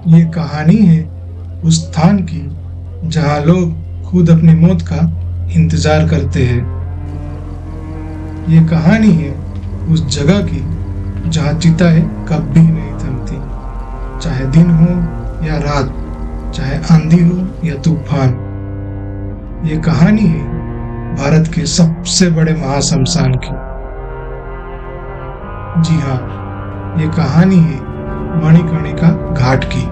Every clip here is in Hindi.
ये कहानी है उस स्थान की जहाँ लोग खुद अपनी मौत का इंतजार करते हैं। ये कहानी है उस जगह की जहाँ चिताएं कभी नहीं थमती, चाहे दिन हो या रात, चाहे आंधी हो या तूफान। ये कहानी है भारत के सबसे बड़े महाश्मशान की। जी हाँ, ये कहानी है मणिकर्णिका घाट की।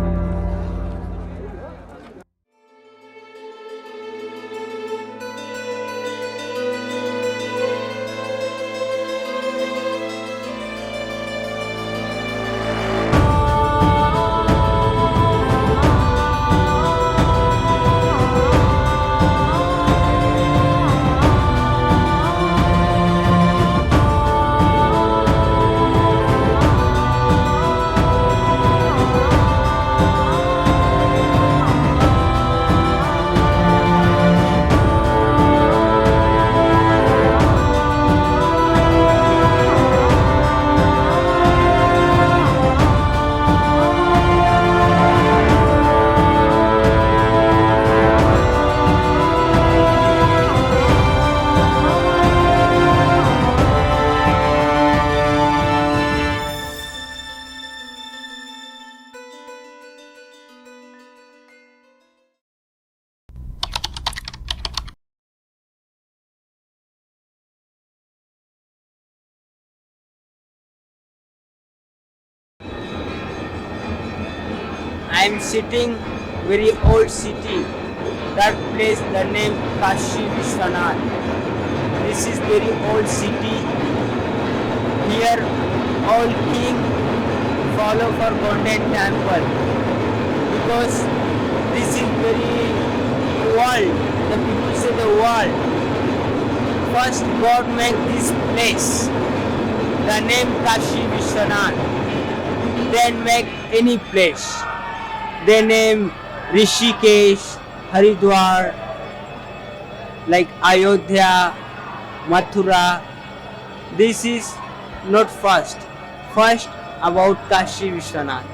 I am sitting very old city. That place the name Kashi Vishwanath. This is very old city. Here all king follow for golden temple because this is very world. The people say the world. First God make this place. The name Kashi Vishwanath. Then make any place. They name Rishikesh, Haridwar, like Ayodhya, Mathura. This is not first. First about Kashi Vishwanath.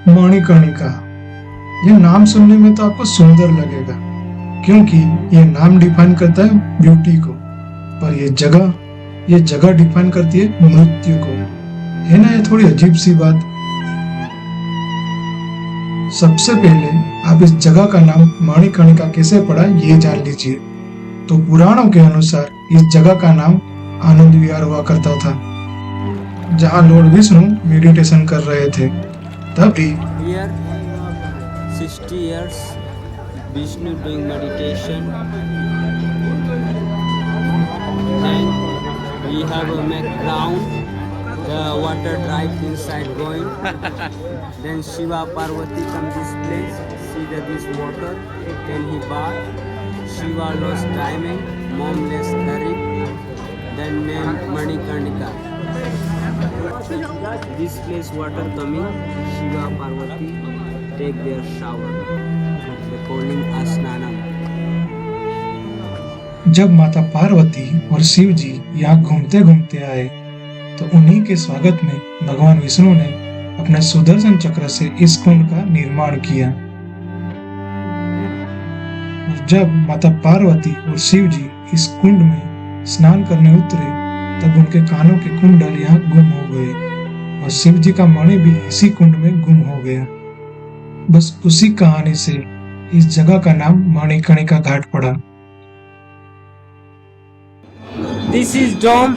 Manikarnika, ये नाम सुनने में तो आपको सुंदर लगेगा क्योंकि ये नाम डिफाइन करता है ब्यूटी को, पर ये जगह डिफाइन करती है मृत्यु को। है ना ये थोड़ी अजीब सी बात। सबसे पहले आप इस जगह का नाम मणिकर्णिका कैसे पड़ा ये जान लीजिए। तो पुराणों के अनुसार इस जगह का नाम आनंद विहार हुआ करता था, जहाँ लॉर्ड विष्णु मेडिटेशन कर रहे थे। तभी Here 60 years Vishnu doing meditation. Then we have a ground. The water drive inside going. Then Shiva Parvati come this place, see this water. Then he bath. Shiva lost diamond, mom lost ring. Then name Manikarnika. This place water coming. Shiva Parvati take their shower. They calling Asnanam. जब माता पार्वती और शिव जी यहाँ घूमते घूमते आए तो उन्हीं के स्वागत में भगवान विष्णु ने अपने सुदर्शन चक्र से इस कुंड का निर्माण किया। और जब माता पार्वती और शिव जी इस कुंड में स्नान करने उतरे तब उनके कानों के कुंडल यहाँ गुम हो गए और शिव जी का मणि भी इसी कुंड में गुम हो गया। बस उसी कहानी से इस जगह का नाम मणिकर्णिका घाट पड़ा। This is dome.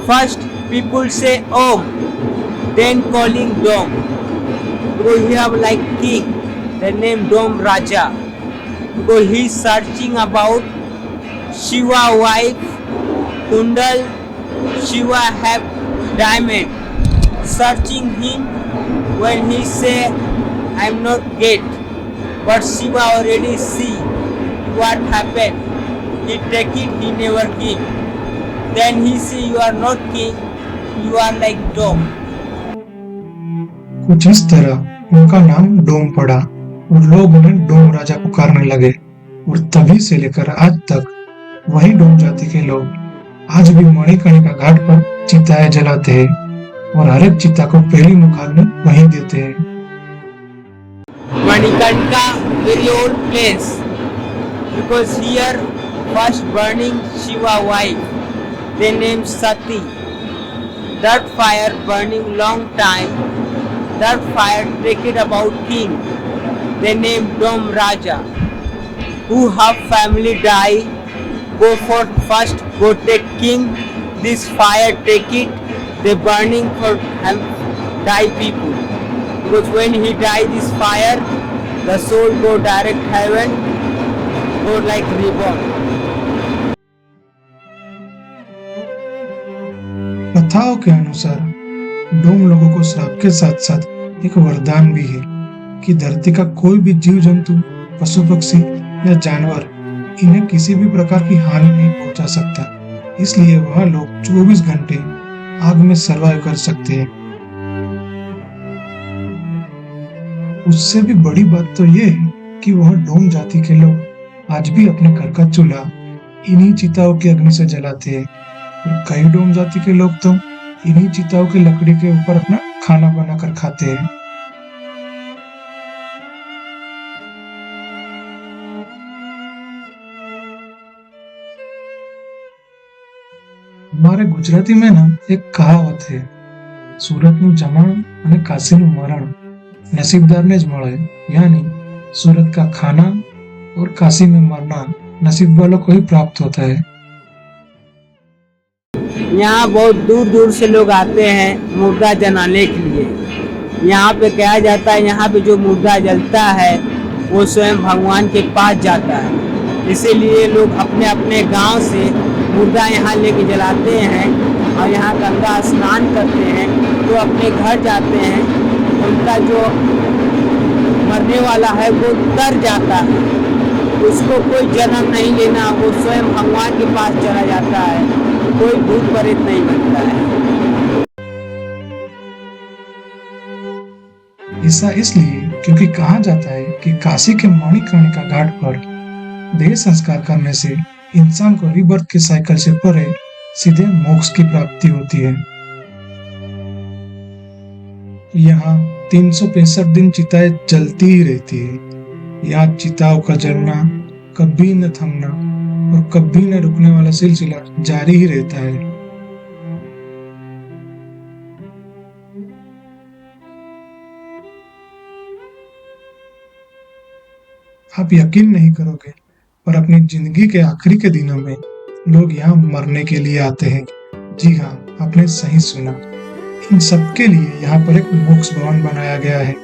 First people say Om, then calling Dom. Because he have like king, the name Dom Raja. Because he is searching about Shiva wife, Kundal, Shiva have diamond. Searching him when he say I am not get, but Shiva already see what happened. He take it, he never give. Then he say you are not king, you are like dom. कुछ इस तरह उनका नाम डोम पड़ा और लोग उन्हें डोम राजा पुकारने लगे और तभी से लेकर आज तक वही डोम जाति के लोग आज भी मणिकर्णिका घाट पर चिताएं जलाते हैं। और हर एक चिता को पहली मुखाग्नि वहीं देते हैं। Manikanta, very old place, because here first burning Shiva wife, they named Sati. That fire burning long time, that fire take it about king, they named Dom Raja. Who have family die, go for first, go take king, this fire take it, they burning for die people. Because when he die this fire, the soul go direct heaven, go like reborn. कथाओं के अनुसार डोम लोगों को श्राप के साथ साथ एक वरदान भी है कि धरती का कोई भी जीव जंतु, पशु पक्षी या जानवर इन्हें किसी भी प्रकार की हानि नहीं पहुंचा सकता। इसलिए वह लोग 24 घंटे आग में सर्वाइव कर सकते हैं। उससे भी बड़ी बात तो ये है कि वह डोम जाति के लोग आज भी अपने घर का चूल्हा इन्हीं चिताओं की अग्नि से जलाते हैं और कई डोम जाति के लोग तो इन्हीं चिताओं की लकड़ी के ऊपर अपना खाना बनाकर खाते हैं। हमारे गुजराती में ना एक कहावत है, सूरतનું જમણ અને કાશીનું મરણ नसीबदार ने મળે, यानी सूरत का खाना और काशी में मरना नसीब वालों को ही प्राप्त होता है। यहाँ बहुत दूर दूर से लोग आते हैं मुर्दा जलाने के लिए। यहाँ पे कहा जाता है यहाँ पे जो मुर्दा जलता है वो स्वयं भगवान के पास जाता है। इसीलिए लोग अपने अपने गांव से मुर्दा यहाँ लेके जलाते हैं और यहाँ गंगा स्नान करते हैं, तो अपने घर जाते हैं, उनका जो मरने वाला है वो तर जाता है, उसको कोई जन्म नहीं लेना, वो स्वयं भगवान के पास चला जाता है, कोई भूत प्रेत नहीं बनता है। ऐसा इसलिए क्योंकि कहा जाता है कि काशी के मणिकर्णिका घाट पर देह संस्कार करने से इंसान को रीबर्थ के साइकिल से परे सीधे मोक्ष की प्राप्ति होती है। यहाँ 365 दिन चिताएं जलती ही रहती है। यहाँ चिताओं का जलना कभी न थमना और कभी न रुकने वाला सिलसिला जारी ही रहता है। आप यकीन नहीं करोगे, पर अपनी जिंदगी के आखिरी के दिनों में लोग यहाँ मरने के लिए आते हैं। जी हाँ, आपने सही सुना। इन सबके लिए यहाँ पर एक मोक्ष भवन बनाया गया है,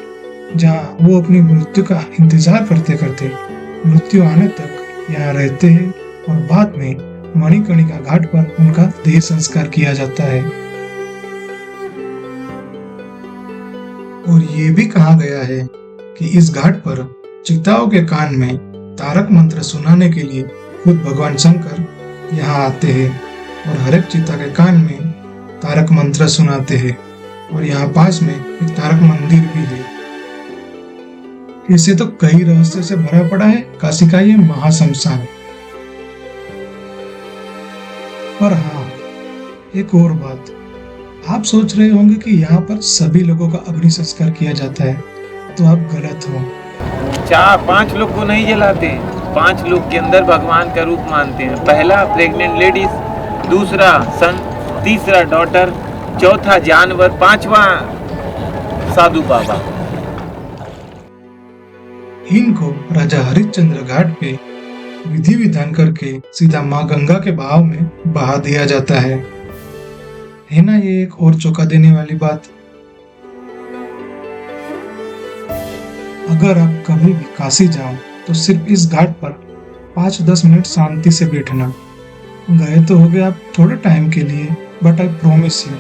जहाँ वो अपनी मृत्यु का इंतजार करते करते मृत्यु आने तक यहाँ रहते हैं और बाद में मणिकर्णिका घाट पर उनका देह संस्कार किया जाता है। और ये भी कहा गया है कि इस घाट पर चिताओं के कान में तारक मंत्र सुनाने के लिए खुद भगवान शंकर यहाँ आते हैं और हर एक चिता के कान में तारक मंत्र सुनाते हैं। और यहाँ पास में एक तारक मंदिर भी है। इसे तो कई रहस्य से भरा पड़ा है काशी का ये महाशमशान। पर हाँ, एक और बात, आप सोच रहे होंगे कि यहाँ पर सभी लोगों का अग्नि संस्कार किया जाता है, तो आप गलत हो। 4-5 लोग को नहीं जलाते, 5 लोग के अंदर भगवान का रूप मानते हैं। पहला प्रेग्नेंट लेडीज, दूसरा सन, तीसरा डॉटर, चौथा जानवर, 5वां साधु बाबा। इनको राजा हरिश्चंद्र घाट पे विधि विधान करके सीधा माँ गंगा के बहाव में बहा दिया जाता है ना। ये एक और चौंका देने वाली बात, अगर आप कभी भी काशी जाओ तो सिर्फ इस घाट पर 5-10 मिनट शांति से बैठना। गए तो हो गए आप थोड़े टाइम के लिए, बट आई प्रॉमिस यू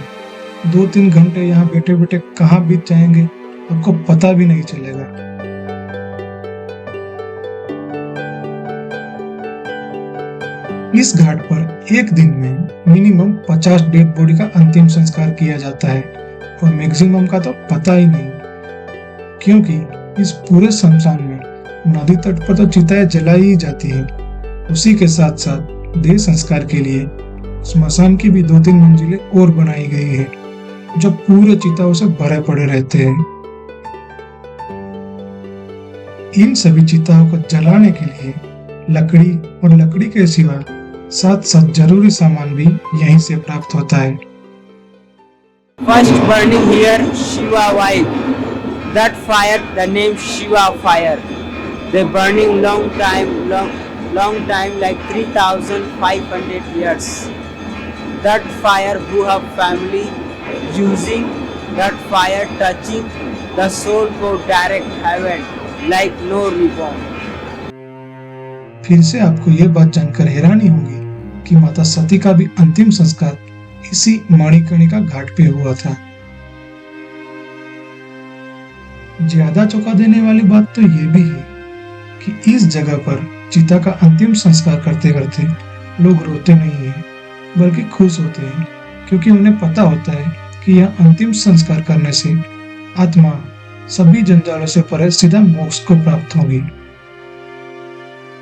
2-3 घंटे यहाँ बैठे बैठे कहाँ बीत जाएंगे आपको पता भी नहीं चलेगा। इस घाट पर एक दिन में मिनिमम 50 डेड बॉडी का अंतिम संस्कार किया जाता है और मैक्सिमम का तो पता ही नहीं, क्योंकि इस पूरे शमशान में नदी तट पर तो चिताएं जलाई ही जाती है। उसी के साथ साथ देह संस्कार के लिए स्मशान की भी 2-3 मंजिलें और बनाई गई है। जब पूरे चिताओं से भरे पड़े रहते हैं। इन सभी चिताओं को जलाने के लिए लकड़ी और लकड़ी के सिवा साथ साथ जरूरी सामान भी यहीं से प्राप्त होता है। First burning here Shiva wife. That fire, the name Shiva fire. They burning long time like 3,500 years. That fire who have family using that fire touching the soul go direct heaven like no reborn. फिर से आपको ये बात जानकर हैरानी होगी कि माता सती का भी अंतिम संस्कार इसी मणिकर्णिका घाट पे हुआ था। ज्यादा चौंका देने वाली बात तो ये भी है कि इस जगह पर चिता का अंतिम संस्कार करते करते लोग रोते नहीं हैं, बल्कि खुश होते हैं, क्योंकि उन्हें पता होता है कि यह अंतिम संस्कार करने से आत्मा सभी जंजालों से परे सीधा मोक्ष को प्राप्त होगी।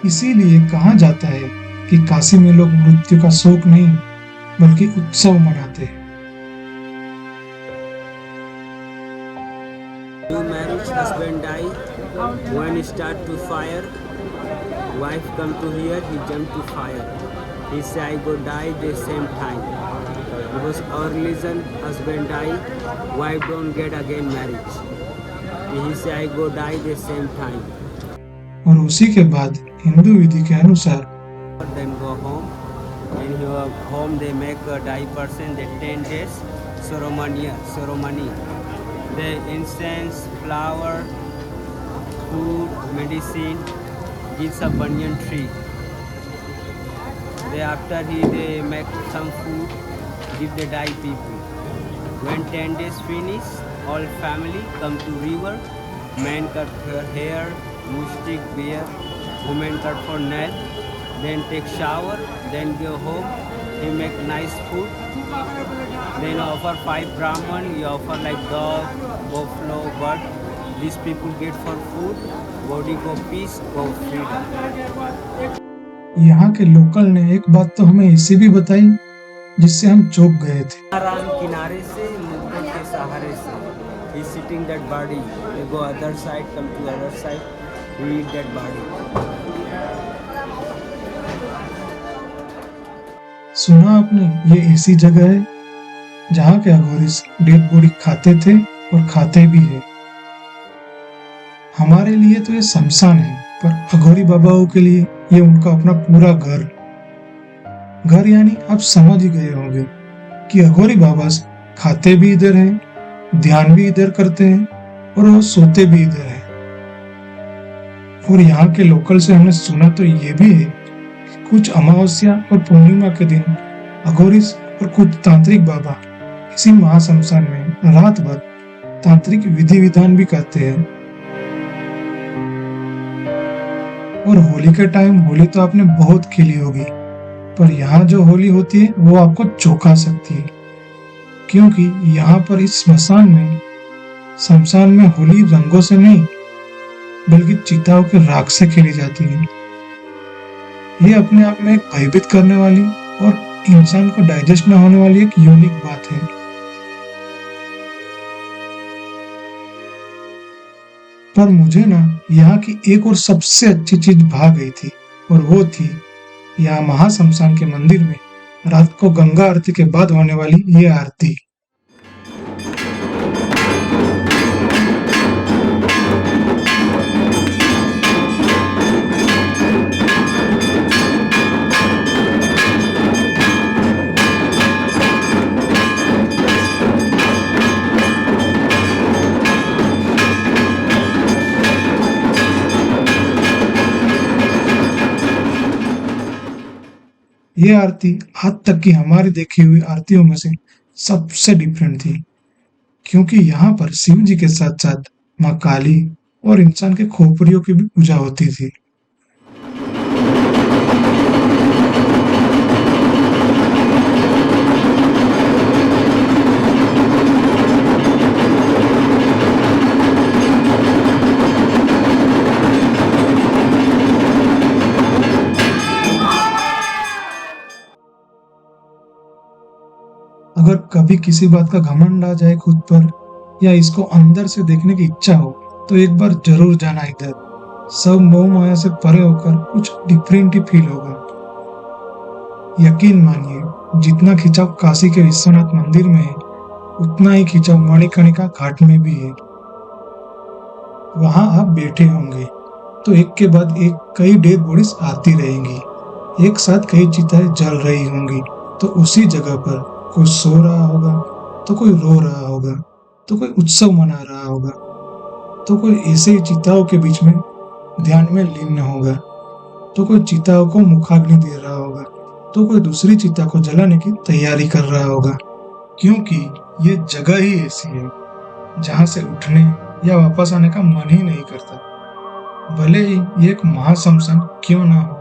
इसीलिए कहा जाता है कि काशी में लोग मृत्यु का शोक नहीं बल्कि उत्सव मनाते हैं। New marriage, husband die. When start to fire, wife come to here, he jump to fire. He say I go die the same time. Because our religion, husband die, wife don't get again marriage. He say I go die the same time. और उसी के बाद हिंदू विधि के अनुसार Then go home. In your home they make a die person. They 10 days ceremony. They incense, flower, food, medicine, gives a banyan tree. They after they make some food, give the die people. When 10 days finish, all family come to river. Men cut her hair, mustic beer. Women cut for nail. Then take shower. Then go home. He make nice food. Then offer 5 brahman. You offer like dog, buffalo, bird. These people get for food. Body go peace, go freedom. यहाँ के लोकल ने एक बात तो हमें ऐसी भी बताई जिससे हम चौंक गए थे। आराम किनारे से मुद्दों के सहारे से he sitting that body. You go other side, come to other side, we eat that body. सुना आपने, ये ऐसी जगह है जहाँ के अघोरिस डेड बॉडी खाते थे और खाते भी है। हमारे लिए तो ये शमशान है, पर अघोरी बाबाओं के लिए ये उनका अपना पूरा घर यानी आप समझ ही गए होंगे कि अघोरी बाबा खाते भी इधर हैं, ध्यान भी इधर करते हैं और वो सोते भी इधर हैं। और यहाँ के लोकल से हमने सुना तो ये भी है कि कुछ अमावस्या और पूर्णिमा के दिन अघोरिस और कुछ तांत्रिक बाबा इसी महाशमशान में रात भर तांत्रिक विधि विधान भी करते हैं। और होली के टाइम होली तो आपने बहुत खेली होगी, पर यहाँ जो होली होती है वो आपको चौंका सकती है, क्योंकि यहाँ पर इस शमशान में होली रंगों से नहीं बल्कि चिताओं के राख से खेली जाती है। ये अपने आप में एक भयभीत करने वाली और इंसान को डाइजेस्ट न होने वाली एक यूनिक बात है। पर मुझे ना यहाँ की एक और सबसे अच्छी चीज भा गई थी, और वो थी यहाँ महाशमशान के मंदिर में रात को गंगा आरती के बाद होने वाली ये आरती। ये आरती आज तक की हमारी देखी हुई आरतियों में से सबसे डिफरेंट थी, क्योंकि यहाँ पर शिव जी के साथ साथ माँ काली और इंसान के खोपड़ियों की भी पूजा होती थी। अगर कभी किसी बात का घमंड आ जाए खुद पर या इसको अंदर से देखने की इच्छा हो तो एक बार जरूर जाना इधर। सब मोह माया से परे होकर कुछ डिफरेंट ही फील होगा। यकीन मानिए, जितना खिंचाव काशी के विश्वनाथ मंदिर में है उतना ही खिंचाव मणिकर्णिका घाट में भी है। वहां आप बैठे होंगे तो एक के बाद एक कई डेड बॉडीज आती रहेंगी, एक साथ कई चिताएं जल रही होंगी। तो उसी जगह पर कोई सो रहा होगा, तो कोई रो रहा होगा, तो कोई उत्सव मना रहा होगा, तो कोई ऐसे ही चिताओं के बीच में ध्यान में लीन होगा, तो कोई चिताओं को मुखाग्नि दे रहा होगा, तो कोई दूसरी चिता को जलाने की तैयारी कर रहा होगा। क्योंकि ये जगह ही ऐसी है जहां से उठने या वापस आने का मन ही नहीं करता, भले ही ये एक महाशमशान क्यों ना हो।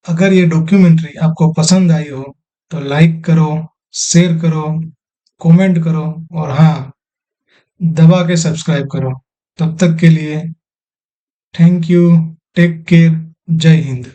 अगर ये डॉक्यूमेंट्री आपको पसंद आई हो तो लाइक करो, शेयर करो, कमेंट करो और हाँ, दबा के सब्सक्राइब करो। तब तक के लिए थैंक यू, टेक केयर, जय हिंद।